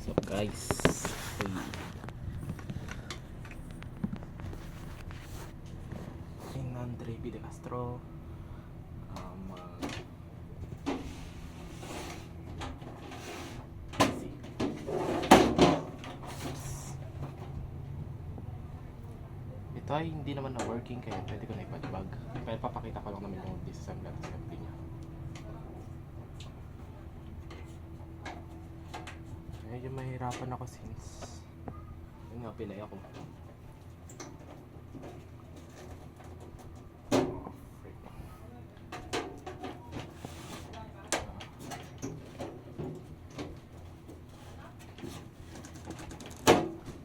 So guys, in Andre B. De Castro, easy. Ito ay hindi naman na working kaya pwede ko na ipatibag. Kaya papakita ko lang naman yung disassembly at assembly niya. Medyo mahirapan ako since yun nga, pilay ako.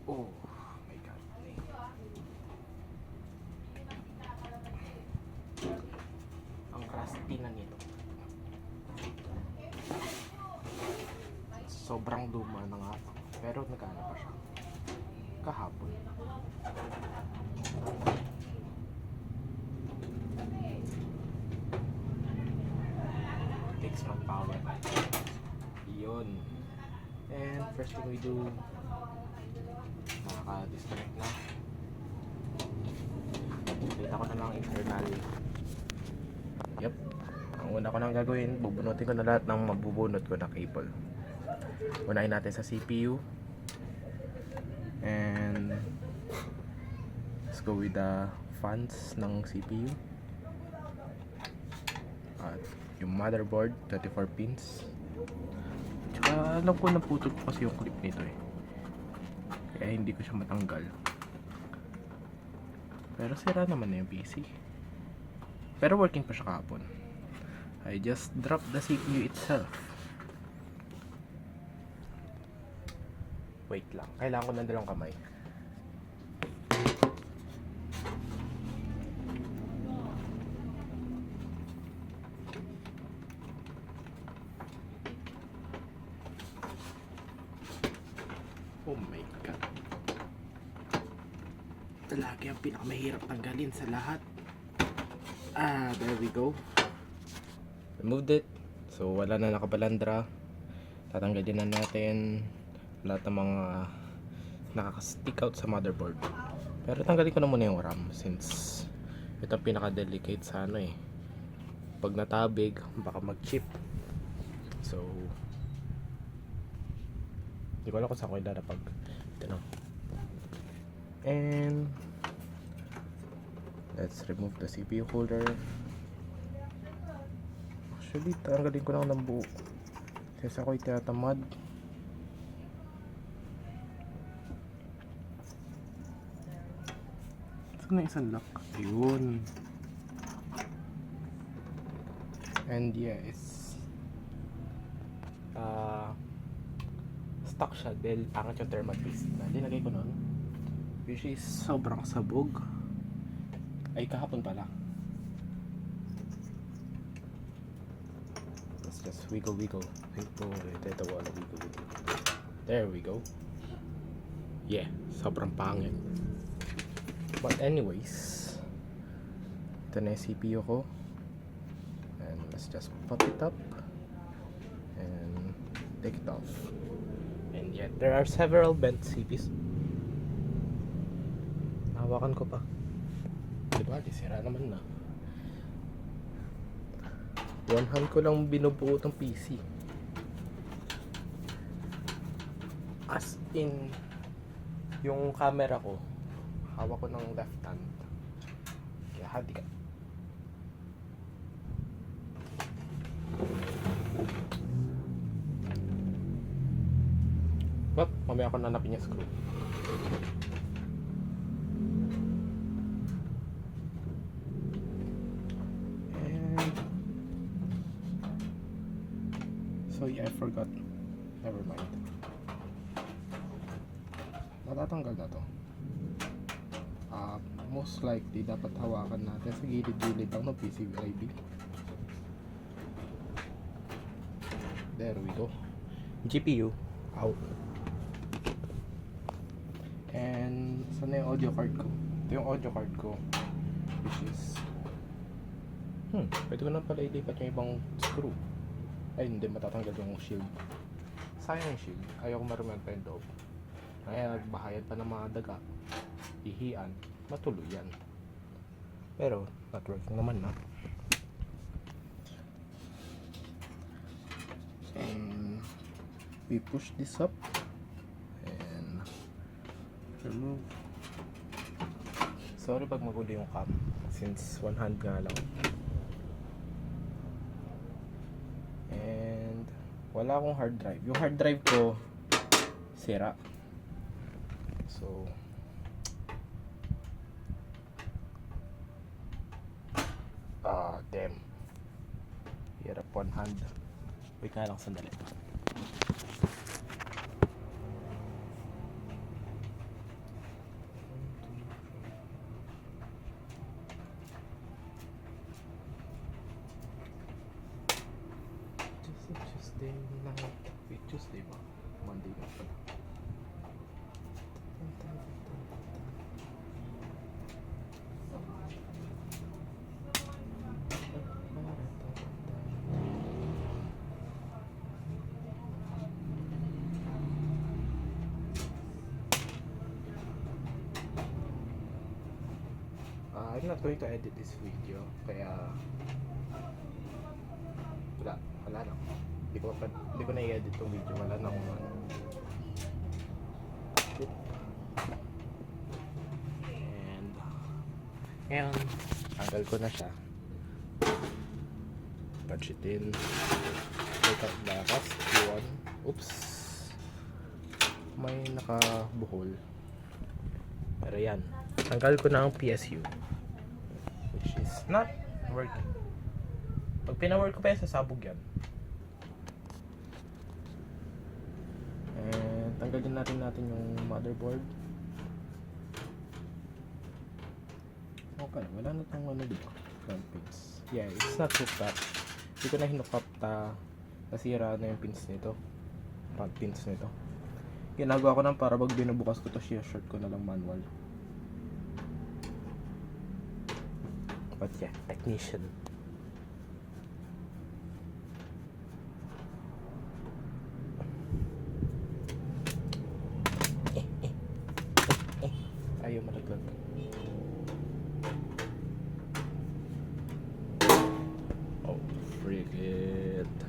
Oh my god. Ang crusty na nito. Sobrang luma na nga. Pero nagana pa siya kahapon. Takes manpower. Yun. And first thing we do, nakaka-disconnect na. Kita ko na lang internal. Yep. Ang una ko nang gagawin, bubunutin ko na lahat ng mabubunot ko na cable. Unahin natin sa CPU. And let's go with the fans ng CPU. At yung motherboard, 24 pins. Tsaka alam ko naputol ko kasi yung clip nito eh. Kaya hindi ko siya matanggal. Pero sira naman na yung PC. Pero working pa siya kahapon. I just dropped the CPU itself. Wait lang, kailangan ko ng dalawang kamay. Oh my god. Ito lagi ang pinakamahirap tanggalin sa lahat. There we go. Removed it. So wala na nakabalandra. Tatanggalin na natin lahat ng mga nakaka-stick out sa motherboard. Pero tanggalin ko na muna yung RAM since ito ang pinaka-delicate sa ano eh. Pag natabig, baka mag-chip. So hindi ko alam kung saan ko ilalapag. Ito na. And let's remove the CPU holder. Actually, tanggalin ko lang ng buo kasi ako itinatamad. Saan na isang lock? Ayun. And yeah, it's stuck siya dahil pangit yung thermal paste na linagay ko nun, which is sobrang sabog. Ay, kahapon pala. Let's just wiggle. Ito wala wiggle. There we go. Yeah, sobrang pangit. But anyways, ito na yung CPU ko. And let's just pop it up and take it off. And yet, there are several bent CPs. Hawakan ko pa. Diba? Sira naman na. One hand ko lang binubuo ng PC. As in, yung camera ko, hawak ko ng left hand. Kaya hadi ka. Wap, mamaya ako nanapin yung screw. And so yeah, I forgot. Never mind. Matatanggal na to. Most likely dapat hawakan natin sa gilid-gilid lang ng PCB. There we go. GPU out. And saan na yung audio card ko? Ito yung audio card ko, which is pwede ko na pala ilipat yung ibang screw. Ay hindi, matatanggal yung shield. sayang yung shield. Ayaw ko marumihan pa yung loob. Kaya bahayad pa ng mga daga. Ihian. Matuloy yan. Pero, not working naman na. And we push this up and remove. Sorry pag magulo yung cam since one hand nga lang. And wala akong hard drive. Yung hard drive ko sira. So damn. Hirap one hand. Wait nga lang sandali. Tuesday night. Wait, Tuesday ba? Monday na pala. I'm not going to edit this video, kaya wala lang. Hindi ko na i-edit tong video, wala na akong ano. And ngayon, tanggal ko na siya. Punch it in. Take out the rust one. Oops. May nakabuhol. Pero yan. Tanggal ko na ang PSU. Which is not working. Pag pinawork ko pa yan, sasabog yan. And tanggalin natin yung motherboard. Okay, wala na itong ano dito. Front pins. Yeah, it's not hooked up. Hindi ko na hinuck up nasira na yung pins nito. Front pins nito. Ginagawa ko lang para pag binubukas ko to, short ko na lang manual. But yeah, technician. Ayaw malaglag. Oh, frigate.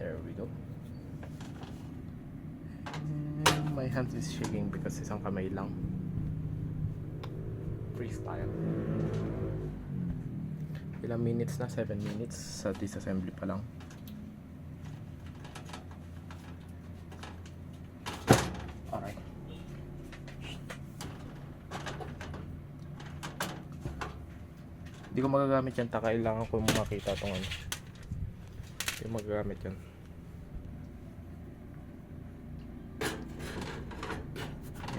There we go. And my hand is shaking because isang kamay lang. Freestyle. Ilang minutes na? 7 minutes sa disassembly pa lang. Alright. Hindi ko magagamit yan. Kailangan ko makita itong ano. Hindi ko magagamit yan.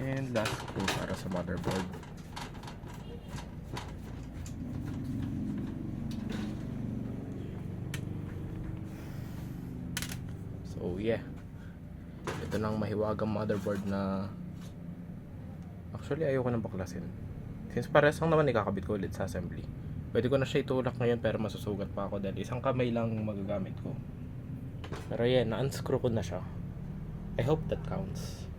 And last screw para sa motherboard. So yeah, ito na ang mahiwagang motherboard na actually ayoko nang baklasin since pares lang naman ikakabit ko ulit sa assembly. Pwede ko na siya itulak ngayon pero masusugat pa ako dahil isang kamay lang magagamit ko. Pero yeah, na-unscrew ko na siya. I hope that counts.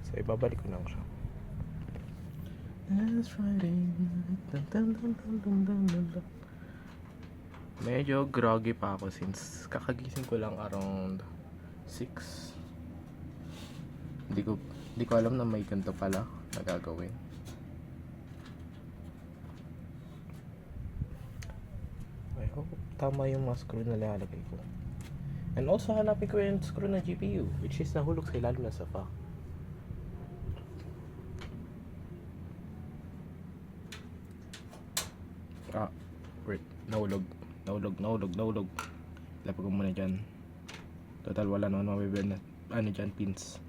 So ibabalik ko na siya. That's Friday. Medyo groggy pa ako since kakagising ko lang around 6. Hindi ko alam na may ganito pala na gagawin. I hope tama yung mga screw na lalagay ko. And also hanapin ko yung screw ng GPU which is nahulog sa ilalim ng sofa. Wait, nahulog. Lapag ko muna dyan. Total wala naman mabibili na ano dyan, pins.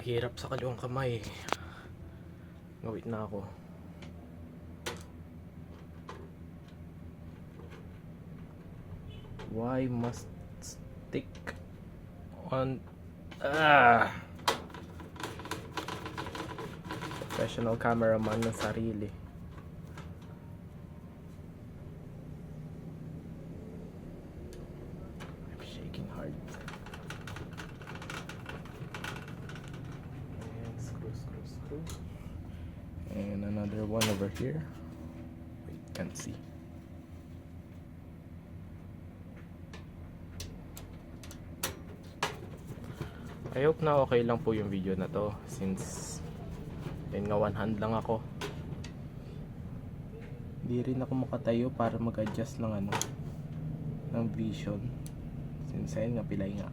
Hirap sa kaliwang kamay. Ngawit na ako. Why must stick on Professional cameraman ng sarili. I'm shaking hard. And screw. And another one over here. Wait, can't see. I hope na okay lang po yung video na to since yun nga one hand lang ako. Hindi rin ako makatayo para mag-adjust ng ng vision since ayun nga pilay nga.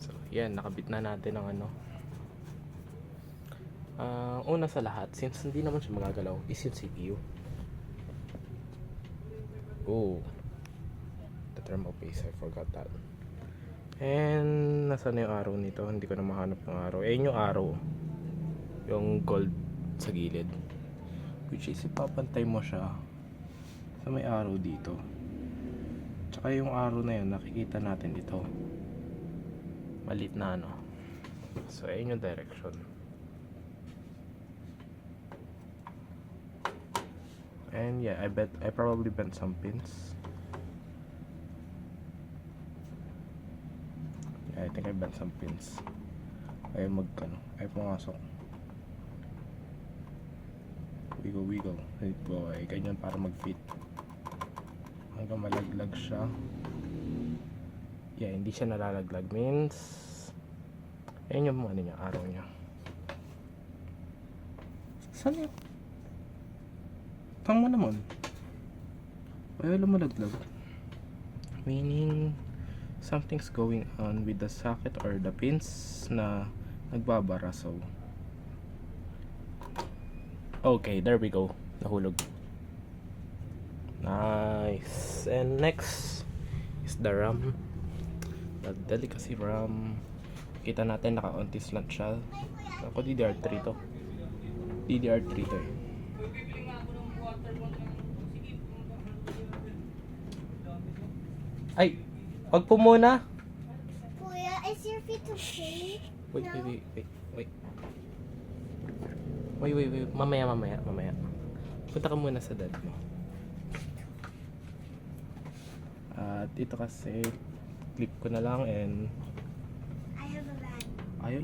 So yan, nakabit na natin ang una sa lahat, since hindi naman siya magagalaw, is yung CPU. Oh, the thermal paste, I forgot that. And nasaan na yung arrow nito? Hindi ko na mahanap ng arrow. Ayun yung arrow, yung gold sa gilid, which is ipapantay mo siya sa may arrow dito. Tsaka yung arrow na yun, nakikita natin ito, malit na so ayun yung direction. And yeah, I probably bent some pins. Yeah, I think I bent some pins. Ay pumasok. Wiggle. Let go. Ay ganyan para mag-fit. Hanggang malaglag siya. Yeah, hindi siya nalalaglag. Means ayun yung niya, arrow niya. Saan yun? Tang mo naman. Ayaw lang malaglag. Meaning something's going on with the socket or the pins na nagbabara. So okay, there we go. Nahulog. Nice. And next is the RAM. The Delicacy RAM. Kita natin naka-on slant siya. Ako DDR3 to. DDR3 to eh. Ay, wag po muna. Kuya, is your feet okay? Wait. Wait. Mamaya. Punta ka muna sa dad mo. At ito kasi, click ko na lang and I have a van. ayaw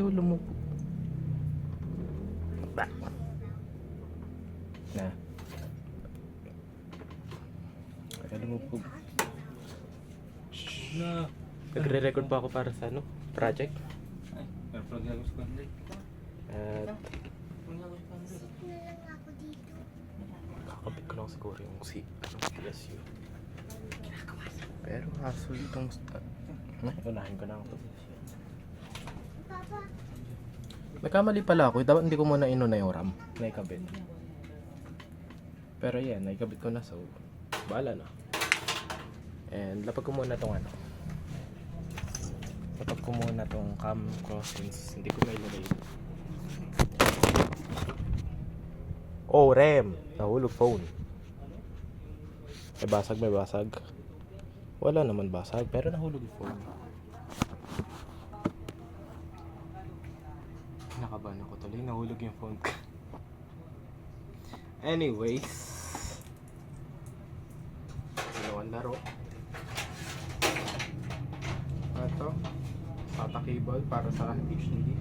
lumubog. Back. Na. Ayaw lumubog. Na. Nagre-record pa ako para sa project. Ay, airplug ako sa kanila. At Sit na lang ako dito. kakabit ko lang siguro yung PSU. Pero kaso itong unahin ko na ito. Papa, Nagkamali pala ako. Dapat hindi ko muna inuna yung RAM. Naikabit. Pero yan, naikabit ko na. So, bahala na. And lapag ko muna tong lapag ko muna tong cam ko since hindi ko may ilagay. Oh, RAM! Nahulog phone. May basag. Wala naman basag, pero nahulog yung phone. Nakabahan ako tuloy, nahulog yung phone ko. Anyways, dalawang laro. Ito, SATA cable para sa HDD.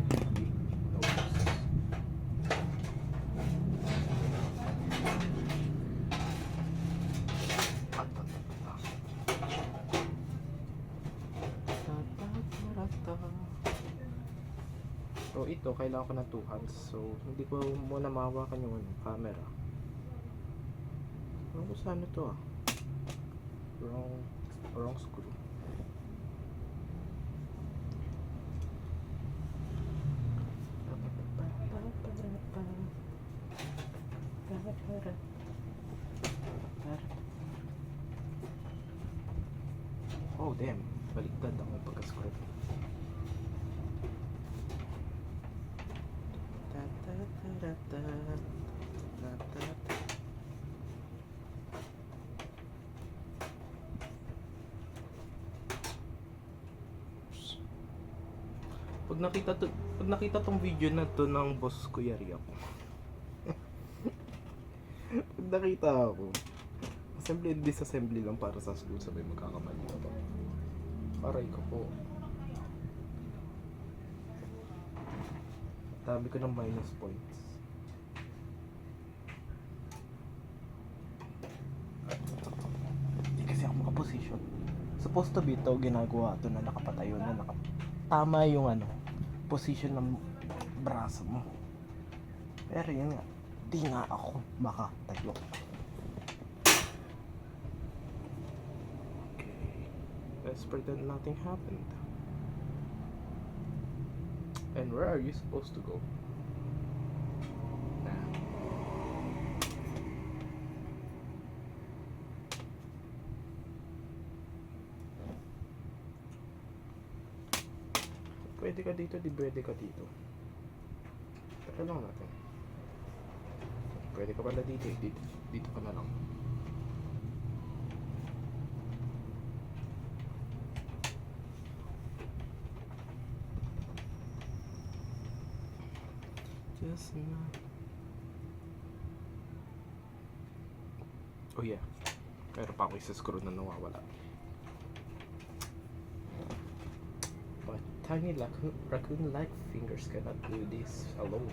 So ito, kailangan ko ng 2 hands. So hindi ko muna mahawakan yung camera. Ano ko saan ito wrong screw. Oh damn, baliktad ako yung pagka-screw. Pag nakita tong video na to ng boss ko, yari ako. Pag nakita ako, assembly and disassembly lang para sa school, sabay magkakamali ako. Aray ko po. Dami ko ng minus points. Hindi kasi ako makaposition. Supposed to be ito, ginagawa ito na nakapatayo na tama yung position ng braso mo. Pero yun nga, di nga ako makatayo. Okay, let's pretend nothing happened. And where are you supposed to go? Pwede ka dito, di pwede ka dito. Teka lang natin. Pwede ka pala dito, dito ka na lang. Just not. Oh yeah. Pero pa ako isa screw na nawawala. Tiny raccoon-like fingers cannot do this alone.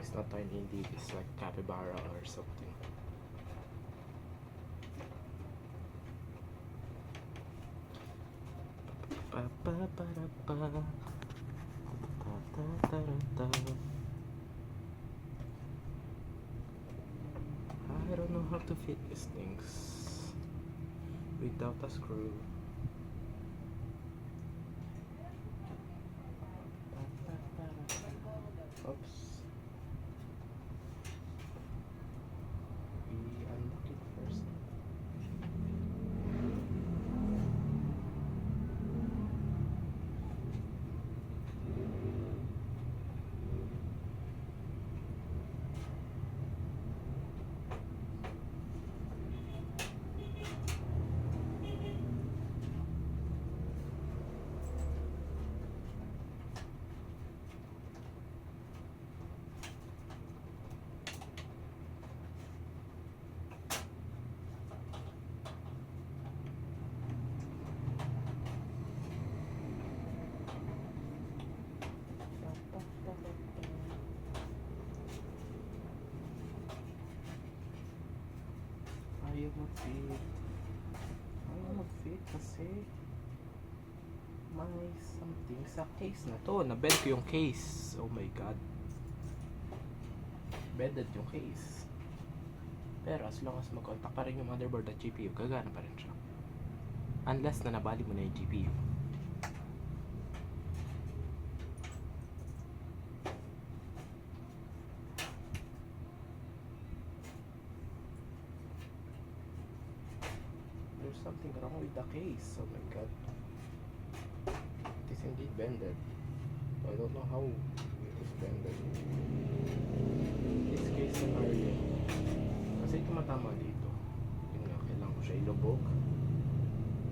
It's not tiny indeed, it's like capybara or something. Pa pa pa pa pa ta ta ta ta. I don't know how to fit these things without a screw. Oops. We unlock it first. Ayaw mag-fit kasi may something sa case na to. Na-bend ko yung case. Oh my god. Bended yung case. Pero as long as mag-contact pa rin yung motherboard at GPU, gagana pa rin siya. Unless na nabali mo na yung GPU. There's something wrong with the case. Oh my god. It is indeed bended. I don't know how it is bended. This case scenario. Kasi tumatama dito. Yun nga, kailangan ko siya ilubog.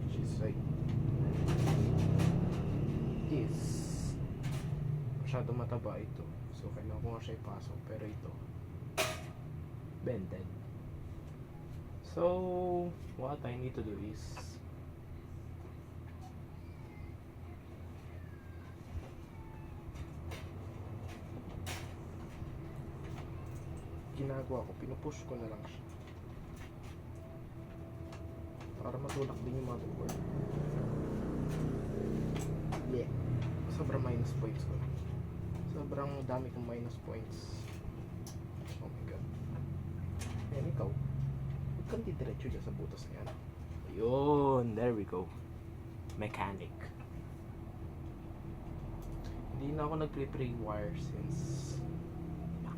Which is like this. Masyado mataba ito. So kailangan ko nga siya ipasok. Pero ito, bended. So, what I need to do is ginagawa ko, pinupush ko na lang siya para matulak din yung motherboard. Yeah, sobrang minus points ko. Sobrang dami kong minus points. Oh my god. Ayan, ikaw huwag kang didiretso dyan sa butas na yan. Ayun, there we go. Mechanic. Hindi na ako nagpre-pre-wire since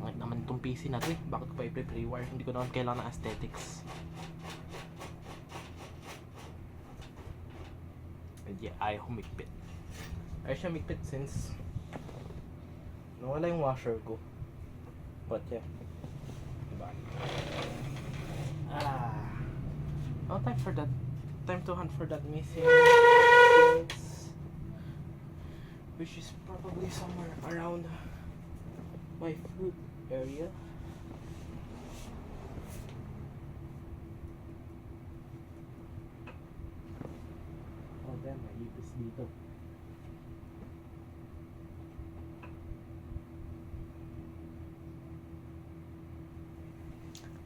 bakit naman itong PC na to eh. Bakit ko pa i-pre-wire? Hindi ko naman kailangan ng aesthetics. And yeah, ayaw humigpit. Ayaw siya humigpit since nawala yung washer ko. But yeah. Diba? Oh, time to hunt for that missing things. my food area. Oh damn, may ipis dito.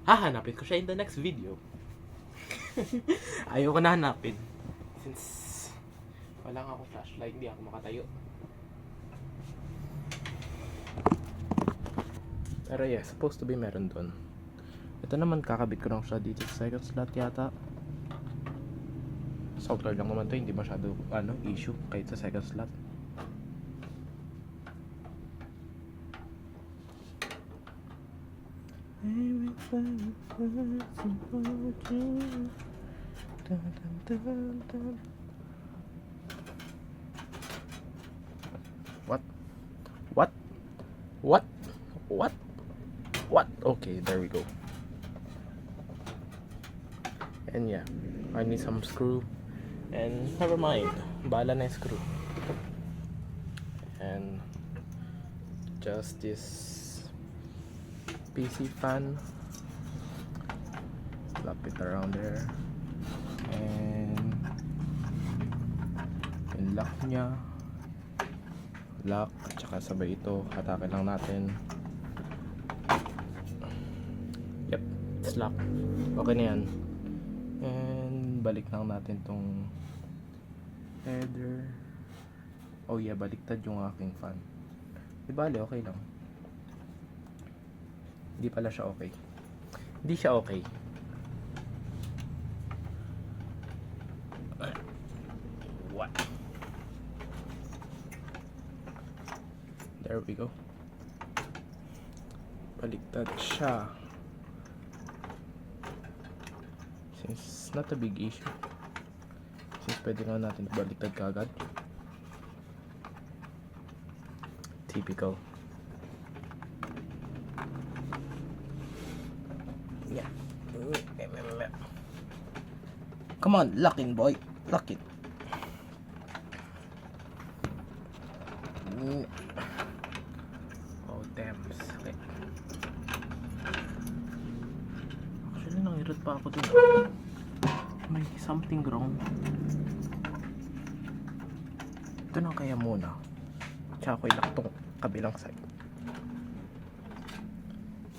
Hahanapin ko siya in the next video. Ayoko na hanapin. Since wala nga akong flashlight, hindi ako makatayo. Pero yeah, supposed to be meron doon. Ito naman, kakabit ko lang siya dito sa second slot yata. Software lang naman to, hindi masyado issue kahit sa second slot. What? What? What? What? What? Okay, there we go. And yeah, I need some screw. And never mind, bahala na yung screw. And just this PC fan. Slap it around there. And yung lock niya. Lock, at saka sabay ito. Hatake lang natin. Yep, it's locked. Okay na yan. And balik lang natin tong header. Oh yeah, baliktad yung aking fan. Di bale, okay lang. Hindi pala siya okay. Hindi siya okay. What? There we go. Baliktad siya. Since it's not a big issue. Since pwede nga natin baliktad kagad. Typical. Yeah. Come on, lock in, boy. Lock it. Oh, damn. Okay. Actually, nangirot pa ako dun. May something wrong. Ito na kaya muna. Tsaka ko ilak tong kabilang side.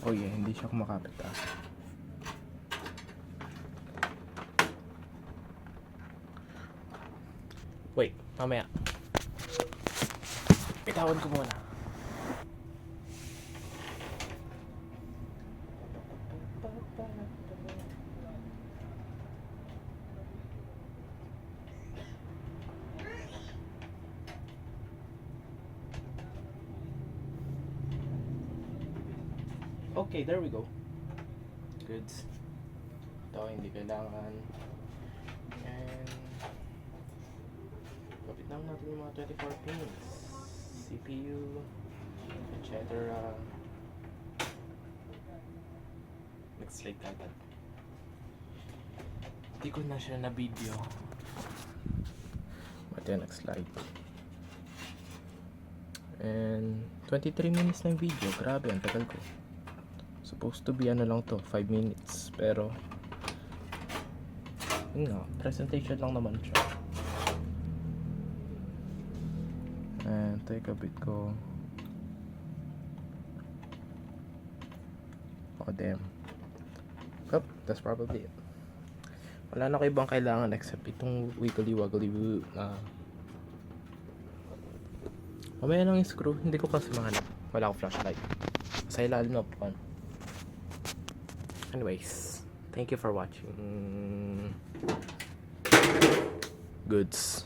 Oh yeah, hindi siya kumakapit Wait, mamaya. Bitawan ko muna. Okay, there we go. Goods. Ito, hindi kailangan. And kapit lang natin yung mga 24 pins. CPU, etc. Nag-slide agad. Hindi ko na siya na video. But yan, nag-slide. And 23 minutes na yung video. Grabe, ang tagal ko. Supposed to be ano lang to, 5 minutes. Pero yun nga, presentation lang naman siya. And ito yung kabit ko. Oh damn. Oh, that's probably it. Wala na ko ibang kailangan except itong wiggly waggly na mamaya lang yung screw. Hindi ko kasi mahanap. Wala akong flashlight. Sa ilalim na upuan. Anyways, thank you for watching. Goods.